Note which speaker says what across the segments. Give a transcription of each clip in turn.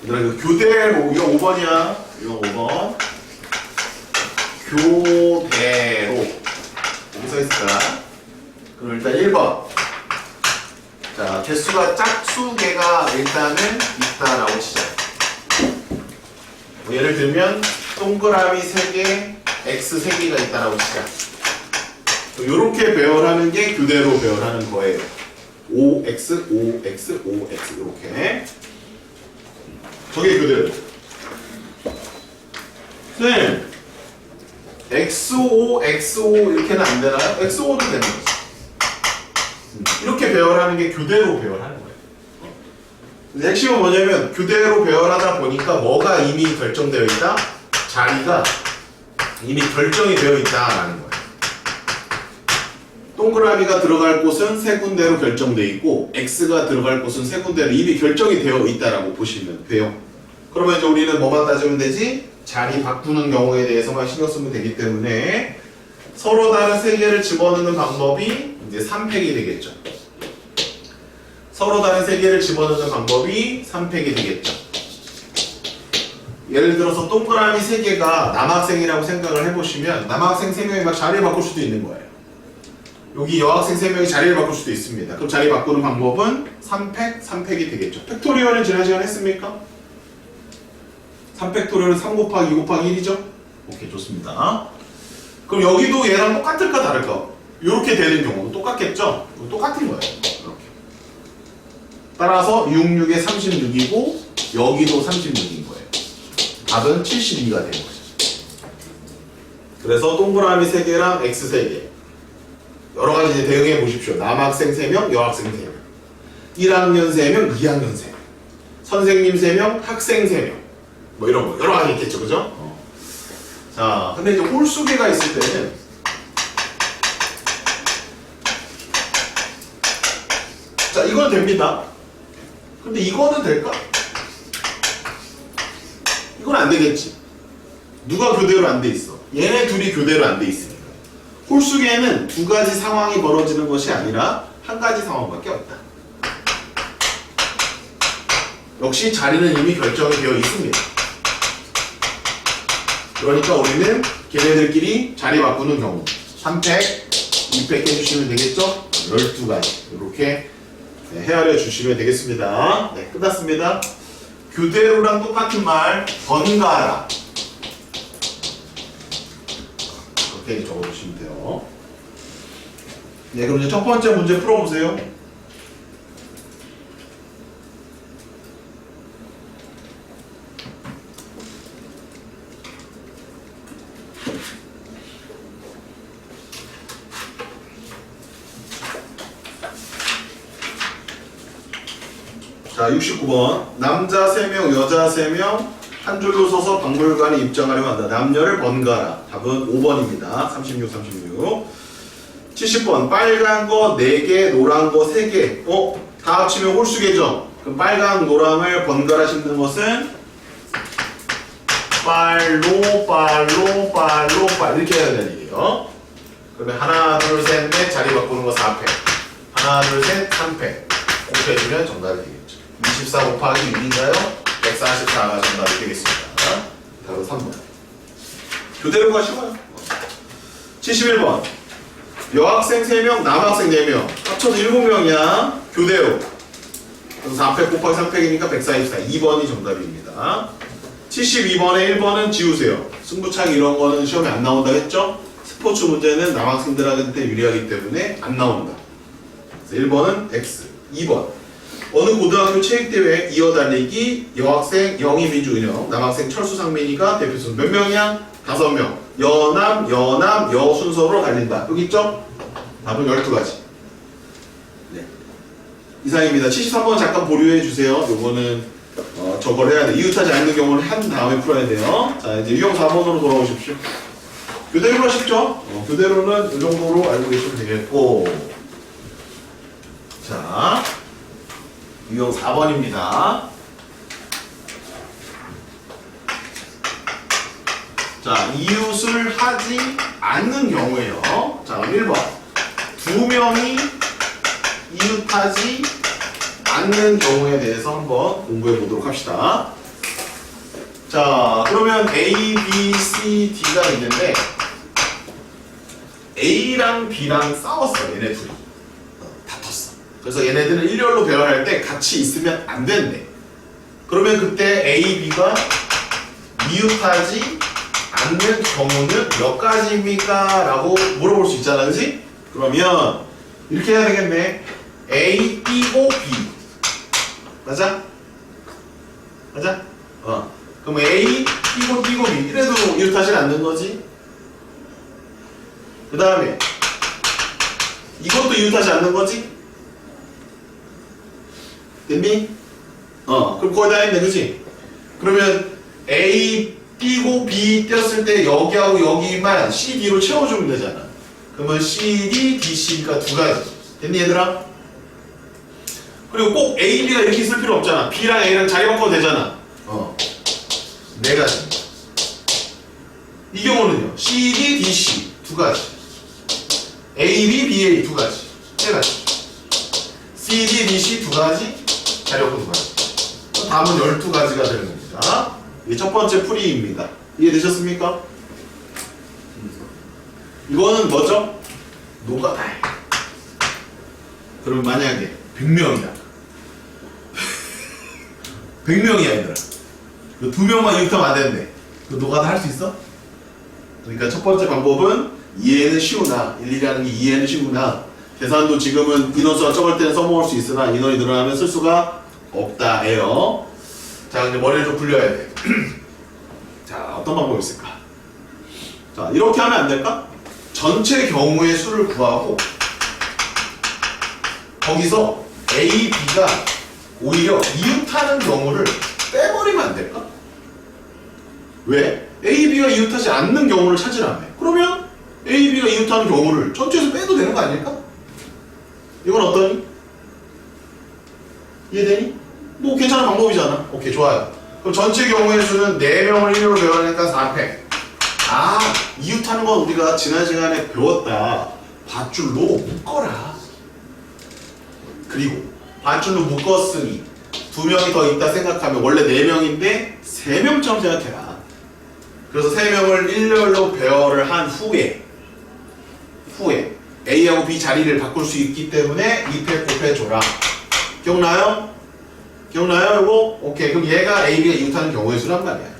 Speaker 1: 얘들아 이거 교대로 이거 5번이야. 이거 5번. 교대로 여기 써있을까? 그럼 일단 1번. 자, 개수가 짝수개가 일단은 있다라고 치자. 뭐 예를 들면 동그라미 3개, x 3개가 있다라고 치자. 요렇게 배열하는 게 교대로 배열하는 거예요. 5x, 5x, 5x 이렇게. 저게 교대로. 네. x5, x5 이렇게는 안 되나요? x5도 되는 거지. 이렇게 배열하는 게 교대로 배열하는 거예요. 근데 핵심은 뭐냐면 교대로 배열하다 보니까 뭐가 이미 결정되어 있다? 자리가 이미 결정이 되어 있다라는 거예요. 동그라미가 들어갈 곳은 세 군데로 결정되어 있고 x가 들어갈 곳은 세 군데로 이미 결정이 되어 있다라고 보시면 돼요. 그러면 이제 우리는 뭐만 따지면 되지? 자리 바꾸는 경우에 대해서만 신경 쓰면 되기 때문에 서로 다른 세 개를 집어넣는 방법이 이제 3팩이 되겠죠. 서로 다른 세 개를 집어넣는 방법이 3팩이 되겠죠. 예를 들어서 동그라미 3개가 남학생이라고 생각을 해보시면 남학생 3명이 막 자리를 바꿀 수도 있는 거예요. 여기 여학생 3명이 자리를 바꿀 수도 있습니다. 그럼 자리 바꾸는 방법은 3팩, 3팩이 되겠죠. 팩토리얼은 지난 시간에 했습니까? 3팩토리얼은 3 곱하기 2 곱하기 1이죠? 오케이, 좋습니다. 그럼 여기도 얘랑 똑같을까 다를까? 이렇게 되는 경우도 똑같겠죠? 똑같은 거예요. 이렇게. 따라서 6, 6에 36이고 여기도 36인 거예요. 답은 72가 되는 거죠. 그래서 동그라미 3개랑 x 3개 여러 가지 이제 대응해 보십시오. 남학생 3명, 여학생 3명. 1학년 3명, 2학년 3명. 선생님 3명, 학생 3명. 뭐 이런 거. 여러 가지 있겠죠. 그죠? 자, 근데 이제 홀수계가 있을 때는 자, 이건 됩니다. 근데 이거는 될까? 이건 안 되겠지. 누가 교대로 안 돼 있어? 얘네 둘이 교대로 안 돼 있으니까. 홀수계에는 두 가지 상황이 벌어지는 것이 아니라 한 가지 상황밖에 없다. 역시 자리는 이미 결정이 되어 있습니다. 그러니까 우리는 걔네들끼리 자리 바꾸는 경우 3팩, 2팩 해주시면 되겠죠? 12가지 이렇게 헤아려 주시면 되겠습니다. 네, 끝났습니다. 교대로랑 똑같은 말 번갈아 이렇게 적어주시면 돼요. 네, 그럼 이제 첫 번째 문제 풀어보세요. 자, 69번. 남자 3명, 여자 3명, 한 줄로 서서 박물관에 입장하려고 한다. 남녀를 번갈아. 답은 5번입니다. 36, 36. 70번. 빨간 거 4개, 노란 거 3개. 다 합치면 홀수계죠? 그럼 빨강, 노랑을 번갈아 씹는 것은 빨로, 빨로, 빨로, 빨. 이렇게 해야 되는 얘기예요. 그러면 하나, 둘, 셋, 넷. 자리 바꾸는 거 4팩. 하나, 둘, 셋, 3팩. 곱해주면 정답이 되겠죠. 24 곱하기 6인가요? 144가 정답이 되겠습니다. 다음 3번. 교대로가 쉬워요. 71번. 여학생 3명, 남학생 4명. 합쳐서 7명이야. 교대로. 그래서 4팩 곱하기 3팩이니까 144. 2번이 정답입니다. 72번에 1번은 지우세요. 승부차기 이런 거는 시험에 안 나온다 했죠? 스포츠 문제는 남학생들한테 유리하기 때문에 안 나온다. 그래서 1번은 X. 2번. 어느 고등학교 체육대회 이어달리기 여학생 영희민주 은영 남학생 철수 상민이가 대표선 몇 명이야? 5명. 여남 여 순서로 달린다. 여기 있죠? 답은 12가지. 네. 이상입니다. 73번 잠깐 보류해 주세요. 요거는 저걸 해야 돼. 이웃하지 않는 경우는 한 다음에 풀어야 돼요. 자, 이제 유형 4번으로 돌아오십시오. 교대로가 쉽죠? 교대로는 이 정도로 알고 계시면 되겠고. 자, 유형 4번입니다. 자, 이웃을 하지 않는 경우에요. 자, 1번. 2명이 이웃하지 않는 경우에 대해서 한번 공부해 보도록 합시다. 자, 그러면 A, B, C, D가 있는데 A랑 B랑 싸웠어. 얘네 둘이 다퉜어. 그래서 얘네들은 일렬로 배열할 때 같이 있으면 안 된대. 그러면 그때 A, B가 이웃하지 않는 경우는 몇 가지입니까? 라고 물어볼 수 있잖아, 그치? 그러면 이렇게 해야 되겠네. A 띄고 B. 맞아? 맞아? 그럼 A 띄고 B. 이래도 이웃하지 않는 거지? 그 다음에 이것도 이웃하지 않는 거지? 됐니? 그럼 거의 다 했네, 그치? 그러면 A 띄고 B 띄었을 때 여기하고 여기만 CD로 채워주면 되잖아. 그러면 CD, DC가 두 가지. 됐니, 얘들아? 그리고 꼭 A, B가 이렇게 있을 필요 없잖아. B랑 A랑 자리 바꿔도 되잖아. 네 가지. 이 경우는요, CD, DC 두 가지. A, B, BA 두 가지. 세 가지. CD, DC 두 가지. 자리 바꿔 두 가지. 답은 12가지가 되는 겁니다. 이게 첫 번째 풀이입니다. 이해되셨습니까? 이거는 뭐죠? 노가다. 그럼 만약에 100명이야. 100명이야, 얘들아. 그 2명만 이웃하면 안 되는데. 그 노가다 할 수 있어? 그러니까 첫 번째 방법은 이해는 쉬우나, 일일이 하는 게 이해는 쉬우나, 계산도 지금은 인원수가 적을 때는 써먹을 수 있으나 인원이 늘어나면 쓸 수가 없다예요. 자, 근데 머리를 좀 굴려야 돼. 자, 어떤 방법이 있을까? 자, 이렇게 하면 안 될까? 전체 경우의 수를 구하고 거기서 A, B가 오히려 이웃하는 경우를 빼버리면 안 될까? 왜? A, B가 이웃하지 않는 경우를 찾으라며. 그러면 A, B가 이웃하는 경우를 전체에서 빼도 되는 거 아닐까? 이건 어떠니? 이해되니? 뭐 괜찮은 방법이잖아. 오케이, 좋아요. 그럼 전체 경우의 수는 4명을 1로 배워내니까 4팩. 이웃하는 건 우리가 지난 시간에 배웠다. 밧줄로 묶어라. 그리고 밧줄로 묶었으니 2명이 더 있다 생각하면 원래 4명인데 3명처럼 생각해라. 그래서 3명을 일렬로 배열을 한 후에 A하고 B 자리를 바꿀 수 있기 때문에 2팩 곱해줘라. 기억나요? 기억나요? 이거? 오케이. 그럼 얘가 A, B가 이웃하는 경우의 수란 말이야.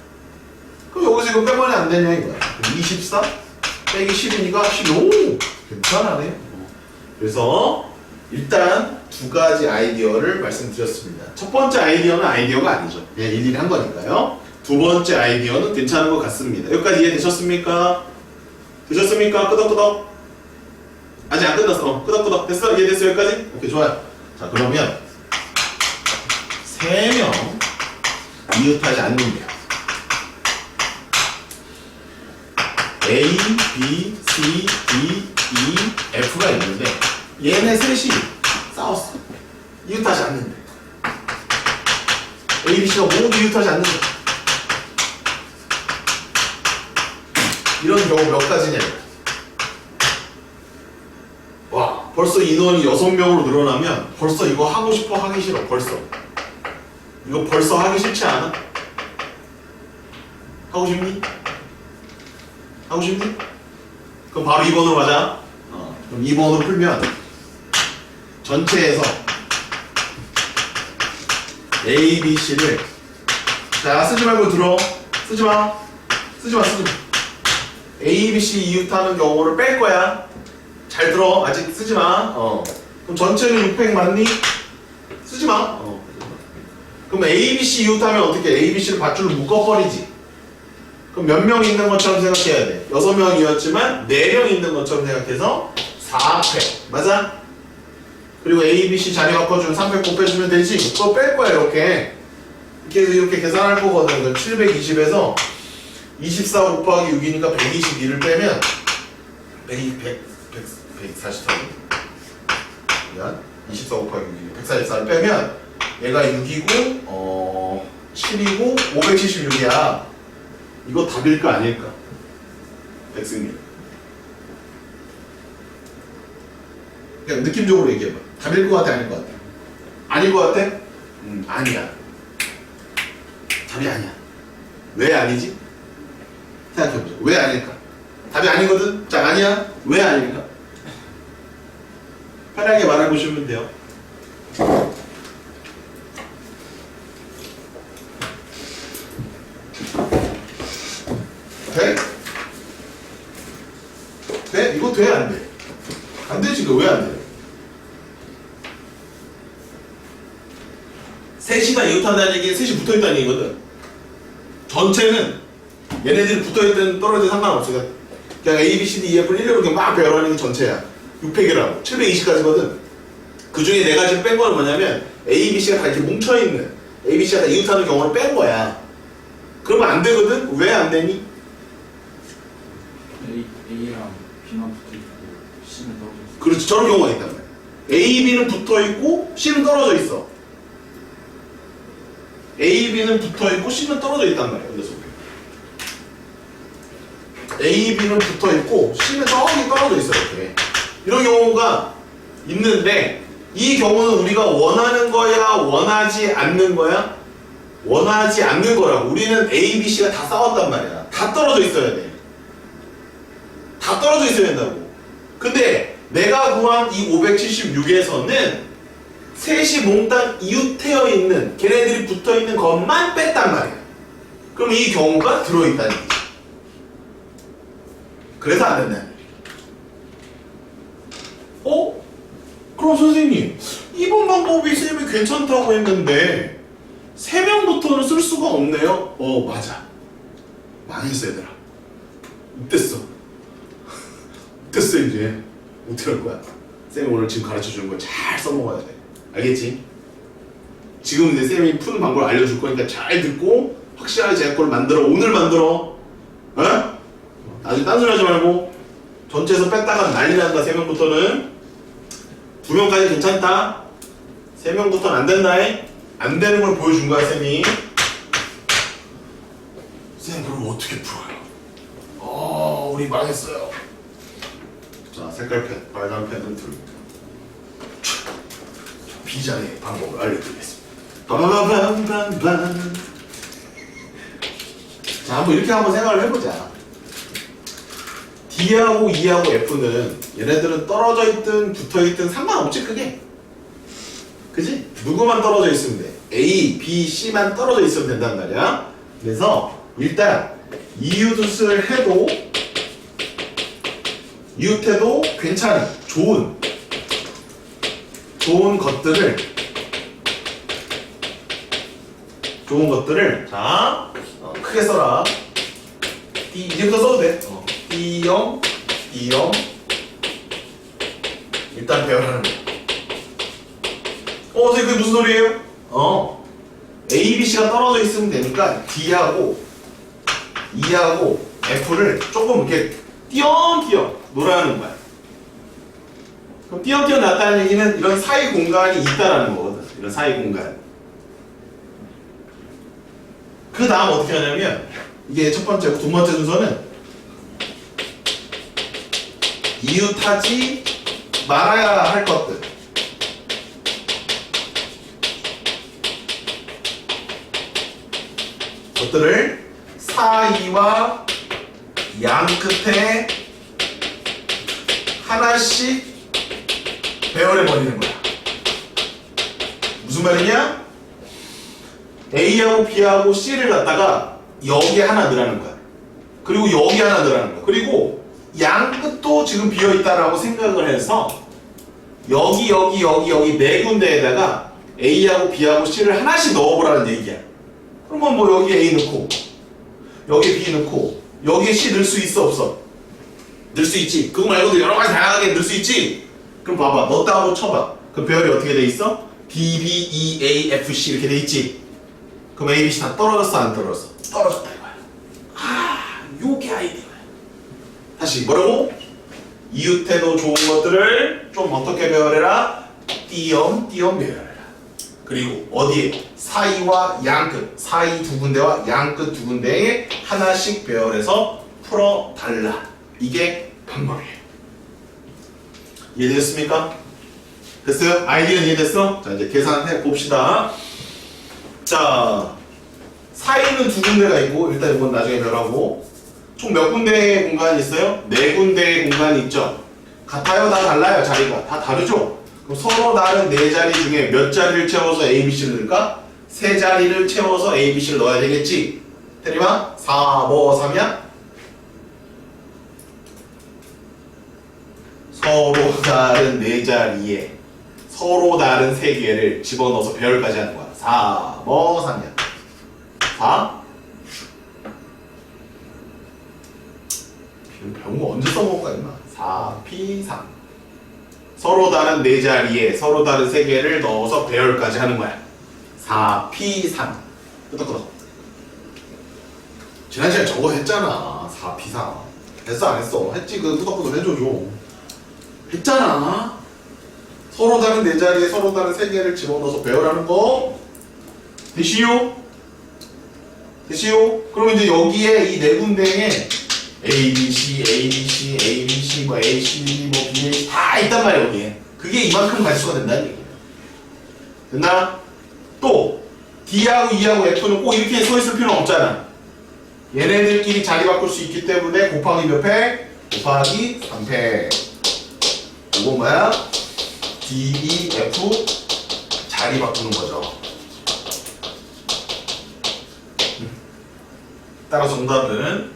Speaker 1: 그럼 여기서 이거 빼면 안 되냐 이거야. 24 빼기 10이니까 15. 괜찮아네. 그래서 일단 두 가지 아이디어를 말씀드렸습니다. 첫 번째 아이디어는 아이디어가 아니죠. 그냥 일일이 한 거니까요. 두 번째 아이디어는 괜찮은 것 같습니다. 여기까지 이해되셨습니까? 되셨습니까? 끄덕끄덕. 아직 안 끝났어. 끄덕끄덕. 됐어? 이해됐어? 여기까지? 오케이, 좋아요. 자, 그러면 3명 이웃하지 않는다. A, B, C, D, E, F가 있는데 얘네 셋이 싸웠어. 이웃하지 않는데. A, B, C가 모두 이웃하지 않는데. 이런 경우 몇 가지냐. 와, 벌써 인원이 6명으로 늘어나면 벌써 이거 하고 싶어 하기 싫어. 벌써 이거 벌써 하기 싫지 않아? 하고 싶니? 하고 싶니? 그럼 바로 2번으로 가자. 그럼 2번으로 풀면 전체에서 A, B, C를 자, 쓰지 말고 들어. 쓰지 마. A, B, C 이웃하는 경우를 뺄 거야. 잘 들어. 아직 쓰지 마. 그럼 전체는 600 맞니? 쓰지 마. 그럼 A, B, C 이웃하면 어떻게 해? A, B, C를 밧줄로 묶어버리지. 그럼 몇 명 있는 것처럼 생각해야 돼. 6명이었지만 4명 있는 것처럼 생각해서 4팩. 맞아? 그리고 A, B, C 자리 바꿔주면 3팩 곱해주면 되지. 그거 뺄 거야, 이렇게. 이렇게 계산할 거거든. 720에서 24 곱하기 6이니까 122를 빼면 144. 미안. 24 곱하기 6이니까 144를 빼면 얘가 6이고 7이고 576이야. 이거 답일까 아닐까? 백승님. 그냥 느낌적으로 얘기해봐. 답일 것 같아, 아닐 것 같아? 아닐 것 같아? 아니야. 답이 아니야. 왜 아니지? 생각해보자. 왜 아닐까? 답이 아니거든? 자, 아니야? 왜 아닐까? 편하게 말해보시면 돼요. 돼? 돼? 이거 돼? 안 돼? 안 되지, 이거 왜 안 돼? 셋이나 이웃한다는 얘기는 셋이 붙어있다는 얘기거든. 전체는 얘네들이 붙어있든 떨어지든 상관없어. 그냥 A, B, C, D, E, F를 일렬로 그냥 막 배열하는 게 전체야. 600이라고. 720까지거든. 그 중에 내가 지금 뺀 거는 뭐냐면 A, B, C가 다 이렇게 뭉쳐있는 A, B, C가 다 이웃하는 경우를 뺀 거야. 그러면 안 되거든? 왜 안 되니?
Speaker 2: A랑 B만 붙어있고 C는 떨어져 있어.
Speaker 1: 그렇지. 저런 경우가 있단 말이야. A, B는 붙어있고 C는 떨어져 있어. A, B는 붙어있고 C는 떨어져 있단 말이야. 그래서 A, B는 붙어있고 C는 저기 떨어져 있어. 이렇게. 이런 경우가 있는데 이 경우는 우리가 원하는 거야? 원하지 않는 거야? 원하지 않는 거라고. 우리는 A, B, C가 다 싸웠단 말이야. 다 떨어져 있어야 돼. 다 떨어져 있어야 된다고. 근데 내가 구한 이 576에서는 셋이 몽땅 이웃되어 있는 걔네들이 붙어 있는 것만 뺐단 말이야. 그럼 이 경우가 들어있다는 얘기지. 그래서 안 된다는 얘기야. 그럼 선생님, 이번 방법이 쌤이 괜찮다고 했는데 3명부터는 쓸 수가 없네요? 맞아. 망했어 얘들아. 못됐어. 못됐어 이제. 어떻게 할 거야? 쌤이 오늘 지금 가르쳐주는 거 잘 써먹어야 돼. 알겠지? 지금 이제 쌤이 푸는 방법을 알려줄 거니까 잘 듣고 확실하게 제 거를 만들어. 오늘 만들어. 어? 나중에 딴소리 하지 말고 전체에서 뺐다가 난리 난다. 3명부터는 2명까지 괜찮다. 3명부터는 안 된다해. 안 되는 걸 보여준 거야 쌤이. 쌤 그럼 어떻게 풀어요? 우리 망했어요. 자, 색깔 펜, 빨간 펜을 들고 비장의 방법을 알려드리겠습니다. 빠바밤밤밤. 자, 한번 이렇게 한번 생각을 해보자. D하고 E하고 F는 얘네들은 떨어져 있든 붙어 있든 상관없지 크게. 그지? 누구만 떨어져 있으면 돼. A, B, C만 떨어져 있으면 된단 말이야. 그래서 일단 이웃을 해도 이웃해도 괜찮은 좋은 것들을 자 크게 써라. 이제부터 써도 돼. D형 일단 배열하는 거. 선생님 그게 무슨 소리예요? A, B, C가 떨어져 있으면 되니까 D하고 E하고 F를 조금 이렇게 띄엄띄엄 놀아하는 거야. 그럼 띄엄띄엄 놨다는 얘기는 이런 사이 공간이 있다라는 거거든. 이런 사이 공간. 그 다음 어떻게 하냐면 이게 첫 번째고 두 번째 순서는 이웃하지 말아야 할 것들을 사이와 양 끝에 하나씩 배열해버리는 거야. 무슨 말이냐? A하고 B하고 C를 갖다가 여기에 하나 넣으라는 거야. 그리고 여기 하나 넣으라는 거야. 그리고 양 끝도 지금 비어있다라고 생각을 해서 여기 네 군데에다가 A하고 B하고 C를 하나씩 넣어보라는 얘기야. 그러면 뭐 여기에 A 넣고 여기에 B 넣고 여기에 C 넣을 수 있어 없어? 넣을 수 있지. 그거 말고도 여러 가지 다양하게 넣을 수 있지. 그럼 봐봐. 넣었다고 쳐봐. 그럼 배열이 어떻게 돼 있어? D, B, E, A, F, C 이렇게 돼 있지. 그럼 A, B, C 다 떨어졌어 안 떨어졌어? 떨어졌다 이거야. 요게 아이디어야. 다시 뭐라고? 이웃해도 좋은 것들을 좀 어떻게 배열해라? 띄엄 배열해라. 그리고 어디에? 사이와 양끝, 사이 두 군데와 양끝 두 군데에 하나씩 배열해서 풀어달라. 이게 방법이에요. 이해되셨습니까? 됐어요? 아이디어 이해됐어? 자, 이제 계산해 봅시다. 자, 사이는 두 군데가 있고 일단 이건 나중에 별하고 총 몇 군데의 공간이 있어요? 네 군데의 공간이 있죠. 같아요? 다 달라요? 자리가 다 다르죠? 그럼 서로 다른 네 자리 중에 몇 자리를 채워서 A, B, C를 넣을까? 세 자리를 채워서 A, B, C를 넣어야 되겠지? 테리마? 4, 뭐, 3이야? 서로 다른 네 자리에 서로 다른 세 개를 집어넣어서 배열까지 하는 거야. 4, 뭐, 3이야? 4? 배운 거 언제 써먹은 거야, 임마? 4, P, 3. 서로 다른 네 자리에 서로 다른 세 개를 넣어서 배열까지 하는 거야. 4, P, 3. 끄덕끄덕. 지난 시간에 저거 했잖아. 4, P, 3. 했어, 안 했어? 했지, 그 끄덕끄덕 해줘줘. 했잖아. 서로 다른 네 자리에 서로 다른 세 개를 집어넣어서 배열하는 거. 되시오? 되시오? 그럼 이제 여기에 이 네 군데에 A, B, C, A, B, C, A, B, C, 뭐 A, C, 뭐 B, A 다 있단 말이야 여기에. 그게 이만큼 가지수가 된다는 얘기야. 됐나? 또 D하고 E하고 F는 꼭 이렇게 서 있을 필요는 없잖아. 얘네들끼리 자리 바꿀 수 있기 때문에 곱하기 몇 팩? 곱하기 3팩. 이건 뭐야? D, E, F 자리 바꾸는 거죠. 따라서 정답은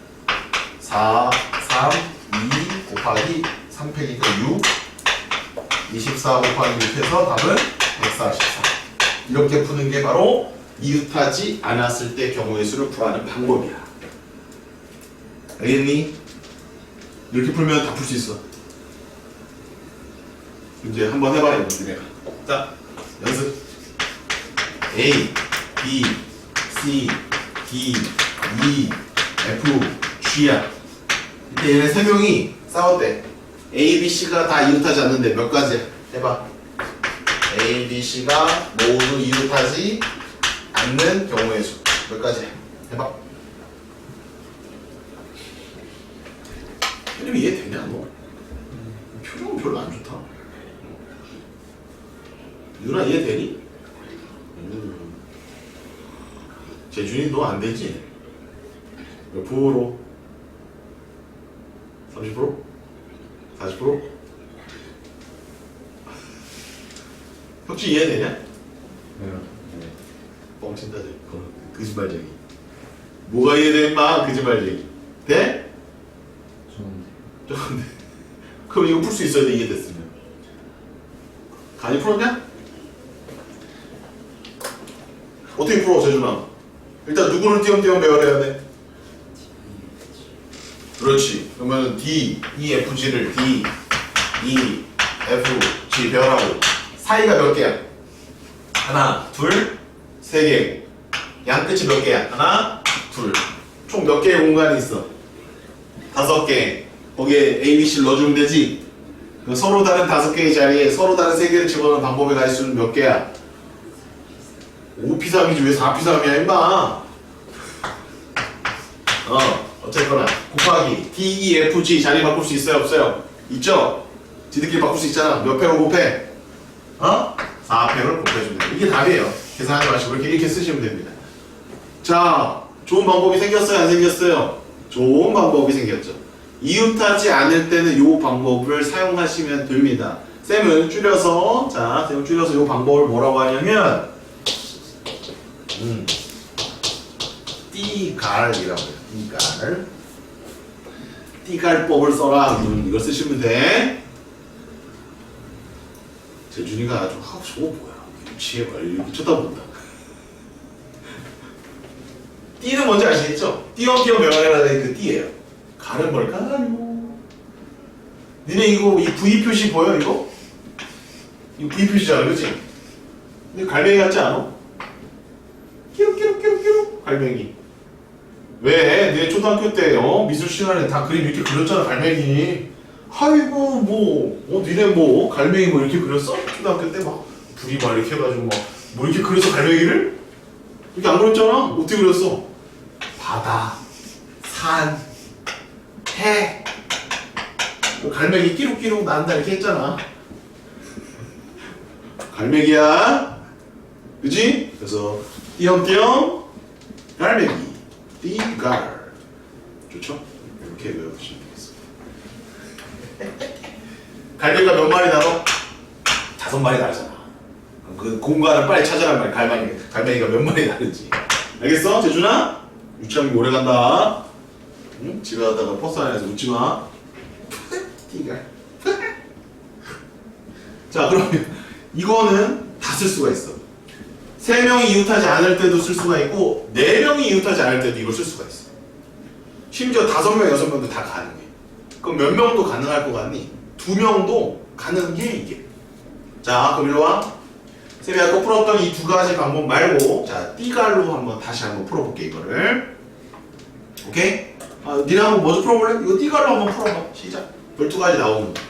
Speaker 1: 4, 3, 2 곱하기 3팩이니까 6 24 곱하기 6해서 답은 144. 이렇게 푸는 게 바로 이웃하지 않았을 때 경우의 수를 구하는 방법이야. 알겠니? 이렇게 풀면 다 풀 수 있어. 이제 한번 해봐요. 니네가. 자, 연습. A, B, C, D, E, F, G야. 이때 얘네 세 명이 싸웠대. A, B, C가 다 이웃하지 않는데 몇 가지야? 해봐. A, B, C가 모두 이웃하지 않는 경우의 수. 몇 가지야? 해봐. 표정 이해되냐 너? 표정은 별로 안 좋다. 누나 이해되니? 재준이 너 안 되지? 몇 프로? 30%? 40%? 혁주 이해되냐?
Speaker 2: 네.
Speaker 1: 뻥친다 저 거짓말쟁이. 뭐가 이해돼 임마 거짓말쟁이. 돼? 좀 그럼 이거 풀 수 있어야 돼 이해됐으면. 간이 풀었냐? 어떻게 풀어 재준아? 일단 누구를 띄엄띄엄 배열해야 돼? 그렇지. 그러면 D, E, F, G를 D, E, F, G 배열하고 사이가 몇 개야? 하나, 둘, 세 개. 양 끝이 몇 개야? 하나, 둘. 총 몇 개의 공간이 있어? 5개. 거기에 A, B, C를 넣어주면 되지? 그럼 서로 다른 5개의 자리에 서로 다른 3개를 집어넣는 방법의 가지수는 몇 개야? 5P3이지 왜 4P3이야 임마? 어쨌거나 곱하기 D, E, F, G 자리 바꿀 수 있어요 없어요? 있죠? 지들끼리 바꿀 수 있잖아. 몇 팩을 곱해? 4팩을 곱해주면 돼요. 이게 답이에요. 계산하지 마시고 이렇게 쓰시면 됩니다. 자, 좋은 방법이 생겼어요 안 생겼어요? 좋은 방법이 생겼죠. 이웃하지 않을 때는 이 방법을 사용하시면 됩니다. 쌤은 줄여서 쌤은 줄여서 이 방법을 뭐라고 하냐면 띠갈이라고 해요. 띠갈. 띠갈법을 써라. 이걸 쓰시면 돼. 재준이가 아주 저거 뭐야? 유치해 봐. 이렇게 쳐다본다. 띠는 뭔지 아시겠죠? 띄엄띄엄 배워내야 되는 그 띠예요. 갈은 뭘까요? 니네 이거 이 V 표시 보여 이거? 이 V 표시잖아, 그렇지? 근데 갈매기 같지 않아? 끼룩끼룩끼룩끼룩 갈매기. 왜? 내 초등학교 때 미술 시간에 다 그림 이렇게 그렸잖아 갈매기. 아이고 니네 갈매기 이렇게 그렸어? 초등학교 때 막 불이 막 이렇게 해가지고 뭐 이렇게 그려서 갈매기를? 이렇게 안 그렸잖아? 어떻게 그렸어? 바다, 산, 해. 갈매기 끼룩끼룩 난다 이렇게 했잖아. 갈매기야. 그지? 그래서 띄엄띄엄 갈매기 띠갈. 좋죠? 이렇게 외워두시면 되겠습니다. 갈매기가 몇 마리 나눠? 5마리 나잖아. 그 공간을 빨리 찾아란 말이야. 갈매기가 몇 마리 나는지. 알겠어? 재준아? 유치하기 오래 간다. 응? 집에 가다가 버스 안에서 웃지 마. 띠갈. 자, 그러면 이거는 다 쓸 수가 있어. 3명이 이웃하지 않을 때도 쓸 수가 있고 4명이 이웃하지 않을 때도 이걸 쓸 수가 있어. 심지어 5명, 6명도 다 가능해. 그럼 몇 명도 가능할 것 같니? 2명도 가능해 이게. 자, 그럼 일로 와. 쌤이 아까 풀었던 이 2가지 방법 말고 자, 띠갈로 다시 한번 풀어볼게 이거를. 오케이? 니네 한번 먼저 풀어볼래? 이거 띠갈로 한번 풀어봐. 시작. 12가지 나오는 거.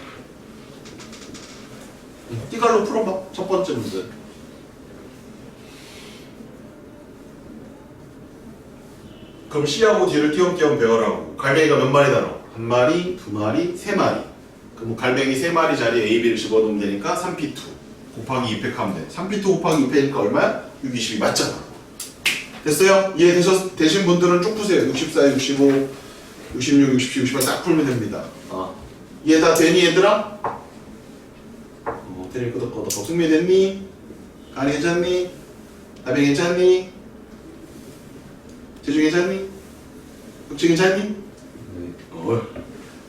Speaker 1: 띠갈로 풀어봐. 첫 번째 문제. 그럼 C하고 D를 띄엄띄엄 배워라고. 갈매기가 몇 마리 나눠? 1마리, 2마리, 3마리. 그럼 갈매기 3마리 자리에 A, B를 집어넣으면 되니까 3P2 곱하기 2팩 하면 돼. 3P2 곱하기 2팩이니까 얼마야? 6, 22 맞잖아. 됐어요? 이해되신 분들은 쭉 푸세요. 64, 65, 66, 67, 68 딱 풀면 됩니다. 이해 다 되니 얘들아? 때릴 끄덕끄덕. 승리 됐니? 가리 괜찮니? 다빈 괜찮니? 재중 괜찮니? 혁지 괜찮니?
Speaker 2: 네.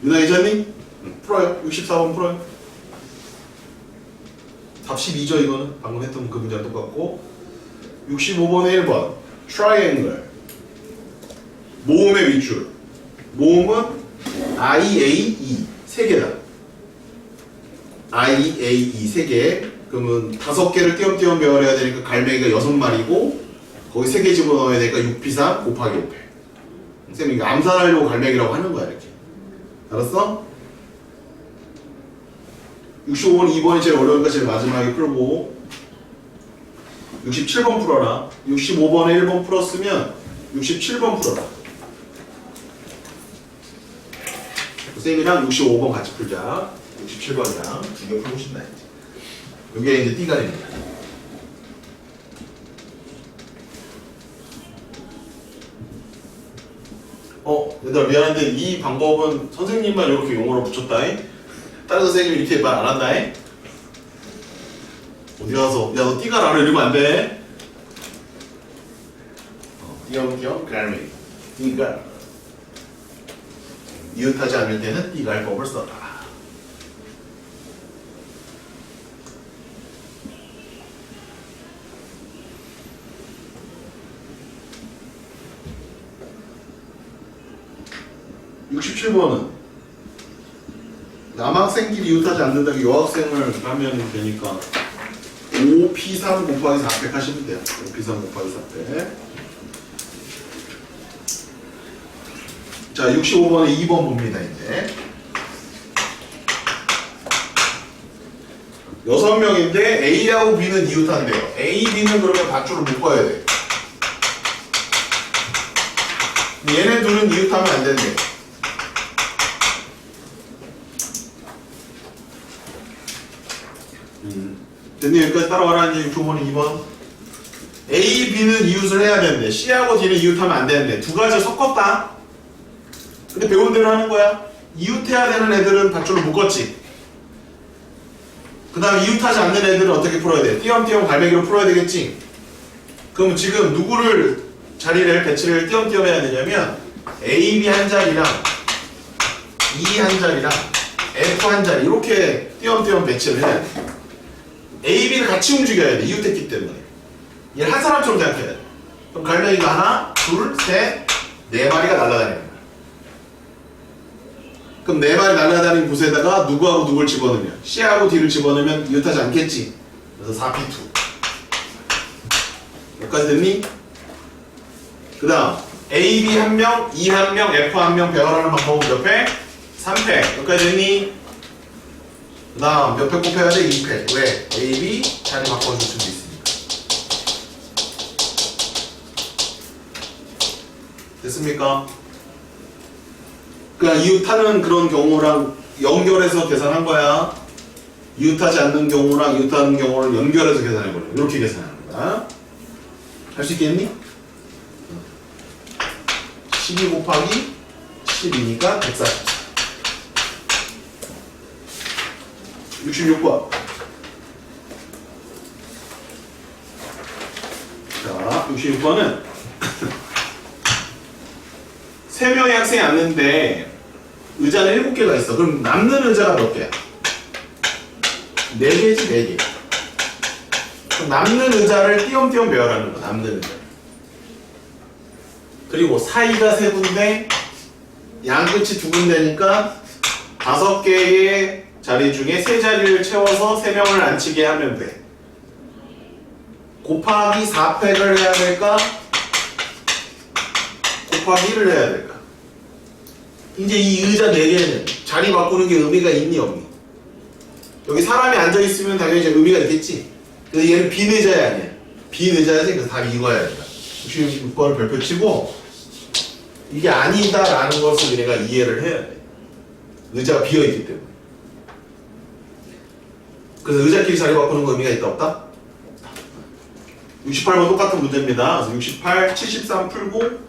Speaker 1: 유나 괜찮니? 풀어요. 64번 풀어요. 답 12죠 이거는. 방금 했던 그 문제랑 똑같고. 65번에 1번 트라이앵글. 모음의 윗줄. 모음은 I, A, E 3개다. I, A, E 3개. 그러면 5개를 띄엄띄엄 배열해야 되니까 갈매기가 6마리고 거기 3개 집어넣어야 되니까 6P3 곱하기 5패. 쌤이 이거 암산하려고 갈매기라고 하는 거야 이렇게. 알았어? 65번 2번이 제일 어려우니까 제일 마지막에 풀고 67번 풀어라. 65번에 1번 풀었으면 67번 풀어라. 쌤이랑 65번 같이 풀자. 67번이랑 2개 풀고 싶나 이제. 이게 이제 띠갈입니다. 얘들아 미안한데 이 방법은 선생님만 이렇게 용어로 붙였다잉? 다른 선생님이 이렇게 말 안 한다잉? 어디 가서 야 너 띠갈 알아 이러면 안 돼. 띠엄띠엄 갈매기 띠갈. 이웃하지 않을 때는 띠갈법을 써라. (67번은) 남학생끼리 이웃하지 않는다고 여학생을 하면 되니까 5P3 곱하기 4팩 하시면 돼요. 5P3 곱하기 4팩. 자 65번에 2번 봅니다 이제. 6명인데 A하고 B는 이웃한대요. A, B는 그러면 밧줄을 묶어야 돼. 얘네 둘은 이웃하면 안 된대. 됐니? 여기까지 따라와라. 이제 65번에 2번. A, B는 이웃을 해야 되는데 C하고 D는 이웃하면 안 되는데 2가지 섞었다. 근데 배운 대로 하는 거야. 이웃해야 되는 애들은 밧줄을 묶었지. 그 다음에 이웃하지 않는 애들은 어떻게 풀어야 돼? 띄엄띄엄 갈매기로 풀어야 되겠지. 그럼 지금 누구를 자리를 배치를 띄엄띄엄 해야 되냐면 A, B 한 자리랑 E 한 자리랑 F 한 자리 이렇게 띄엄띄엄 배치를 해야 돼. A, B를 같이 움직여야 돼. 이웃했기 때문에. 얘를 한 사람처럼 생각해야 돼. 그럼 갈매기가 하나, 둘, 셋, 4마리가 날아다니는 거야. 그럼 4마리 날아다니는 곳에다가 누구하고 누굴 집어넣으면 C하고 D를 집어넣으면 이웃하지 않겠지. 그래서 4P2 여기까지 됐니? 그 다음 A, B 한 명, E 한 명, F 한 명 배열하는 방법은 몇 팩? 3팩 여기까지 됐니? 그 다음 몇 팩 곱해야 돼? 2팩 왜? A, B 자리 바꿔줄 수도 있으니까. 됐습니까? 그냥 이웃하는 그런 경우랑 연결해서 계산한 거야. 이웃하지 않는 경우랑 이웃하는 경우를 연결해서 계산해버려. 이렇게 계산하는 거야. 할 수 있겠니? 12 곱하기 12니까 144. 66번. 자, 66번은 3명의 학생이 앉는데 의자는 7개가 있어. 그럼 남는 의자가 몇 개야? 4개지, 4개. 그럼 남는 의자를 띄엄띄엄 배열하는 거야, 남는 의자. 그리고 사이가 3군데, 양끝이 2군데니까 5개의 자리 중에 3자리를 채워서 3명을 앉히게 하면 돼. 곱하기 4팩을 해야 될까? 곱하기 1을 해야 될까? 이제 이 의자 4개는 자리 바꾸는 게 의미가 있니 없니? 여기 사람이 앉아있으면 당연히 이제 의미가 있겠지? 그래서 얘는 빈 의자야 아니야? 빈 의자야지. 그래서 답이 이거야. 66번을 별표 치고 이게 아니다라는 것을 우리가 이해를 해야 돼. 의자가 비어있기 때문에. 그래서 의자끼리 자리 바꾸는 거 의미가 있다 없다? 68번 똑같은 문제입니다. 그래서 68, 73 풀고